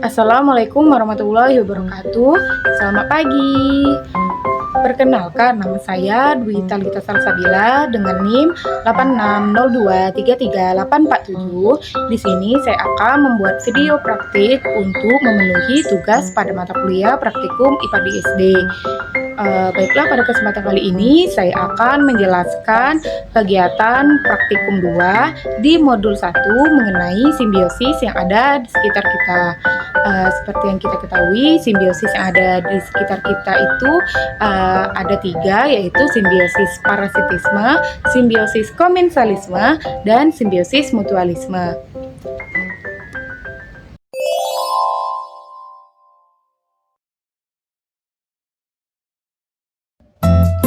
Assalamualaikum warahmatullahi wabarakatuh. Selamat pagi. Perkenalkan, nama saya Dwi Talita Salsabila dengan NIM 8602338847. Di sini saya akan membuat video praktik untuk memenuhi tugas pada mata kuliah praktikum IPA di SD. Baiklah, pada kesempatan kali ini saya akan menjelaskan kegiatan praktikum 2 di modul 1 mengenai simbiosis yang ada di sekitar kita. Seperti yang kita ketahui, simbiosis yang ada di sekitar kita itu ada 3, yaitu simbiosis parasitisme, simbiosis komensalisme, dan simbiosis mutualisme.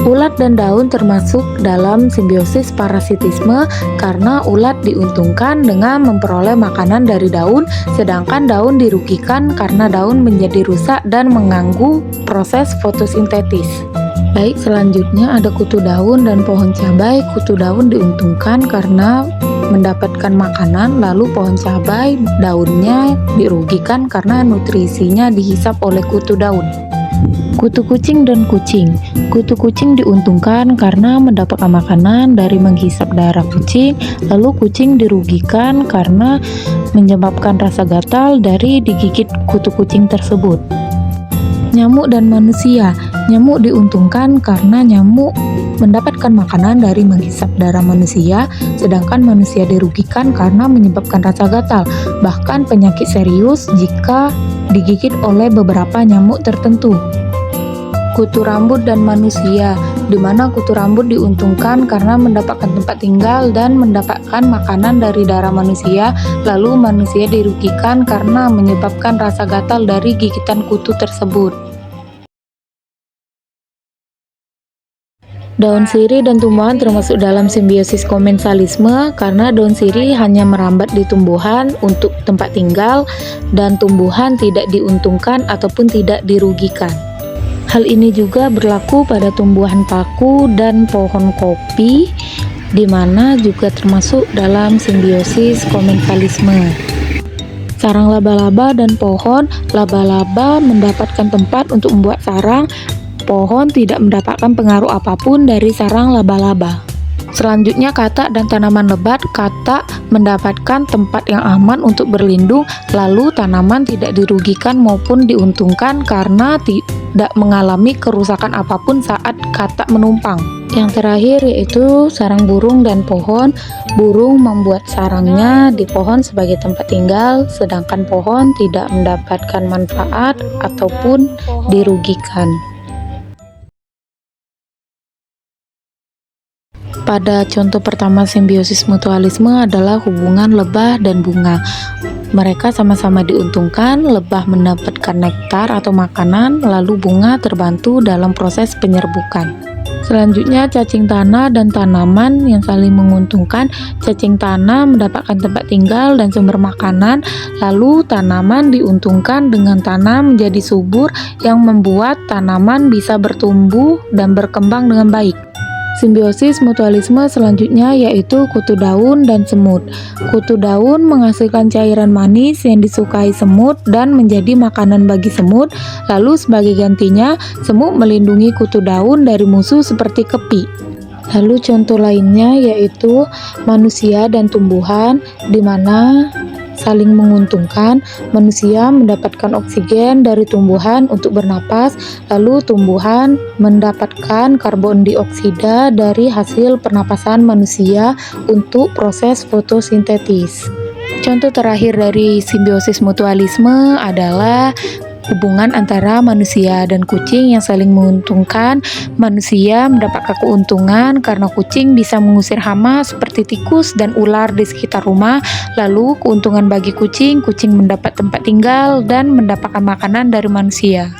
Ulat dan daun termasuk dalam simbiosis parasitisme karena ulat diuntungkan dengan memperoleh makanan dari daun, sedangkan daun dirugikan karena daun menjadi rusak dan mengganggu proses fotosintesis. Baik, selanjutnya ada kutu daun dan pohon cabai. Kutu daun diuntungkan karena mendapatkan makanan, lalu pohon cabai daunnya dirugikan karena nutrisinya dihisap oleh kutu daun. Kutu kucing dan kucing. Kutu kucing diuntungkan karena mendapatkan makanan dari menghisap darah kucing, lalu kucing dirugikan karena menyebabkan rasa gatal dari digigit kutu kucing tersebut. Nyamuk dan manusia. Nyamuk diuntungkan karena nyamuk mendapatkan makanan dari menghisap darah manusia, sedangkan manusia dirugikan karena menyebabkan rasa gatal, bahkan penyakit serius jika digigit oleh beberapa nyamuk tertentu. Kutu rambut dan manusia, di mana kutu rambut diuntungkan karena mendapatkan tempat tinggal dan mendapatkan makanan dari darah manusia, lalu manusia dirugikan karena menyebabkan rasa gatal dari gigitan kutu tersebut. Daun sirih dan tumbuhan termasuk dalam simbiosis komensalisme karena daun sirih hanya merambat di tumbuhan untuk tempat tinggal dan tumbuhan tidak diuntungkan ataupun tidak dirugikan. Hal ini juga berlaku pada tumbuhan paku dan pohon kopi, di mana juga termasuk dalam simbiosis komensalisme. Sarang laba-laba dan pohon, laba-laba mendapatkan tempat untuk membuat sarang, pohon tidak mendapatkan pengaruh apapun dari sarang laba-laba. Selanjutnya katak dan tanaman lebat. Katak mendapatkan tempat yang aman untuk berlindung, lalu tanaman tidak dirugikan maupun diuntungkan karena tidak mengalami kerusakan apapun saat katak menumpang. Yang terakhir yaitu sarang burung dan pohon. Burung membuat sarangnya di pohon sebagai tempat tinggal, sedangkan pohon tidak mendapatkan manfaat ataupun dirugikan. Pada contoh pertama simbiosis mutualisme adalah hubungan lebah dan bunga. Mereka sama-sama diuntungkan, lebah mendapatkan nektar atau makanan, lalu bunga terbantu dalam proses penyerbukan. Selanjutnya cacing tanah dan tanaman yang saling menguntungkan. Cacing tanah mendapatkan tempat tinggal dan sumber makanan, lalu tanaman diuntungkan dengan tanah menjadi subur yang membuat tanaman bisa bertumbuh dan berkembang dengan baik. Simbiosis mutualisme selanjutnya yaitu kutu daun dan semut. Kutu daun menghasilkan cairan manis yang disukai semut dan menjadi makanan bagi semut, lalu sebagai gantinya semut melindungi kutu daun dari musuh seperti kepi. Lalu contoh lainnya yaitu manusia dan tumbuhan, di mana saling menguntungkan. Manusia mendapatkan oksigen dari tumbuhan untuk bernapas, lalu tumbuhan mendapatkan karbon dioksida dari hasil pernapasan manusia untuk proses fotosintesis. Contoh terakhir dari simbiosis mutualisme adalah hubungan antara manusia dan kucing yang saling menguntungkan. Manusia mendapatkan keuntungan karena kucing bisa mengusir hama seperti tikus dan ular di sekitar rumah. Lalu keuntungan bagi kucing, kucing mendapat tempat tinggal dan mendapatkan makanan dari manusia.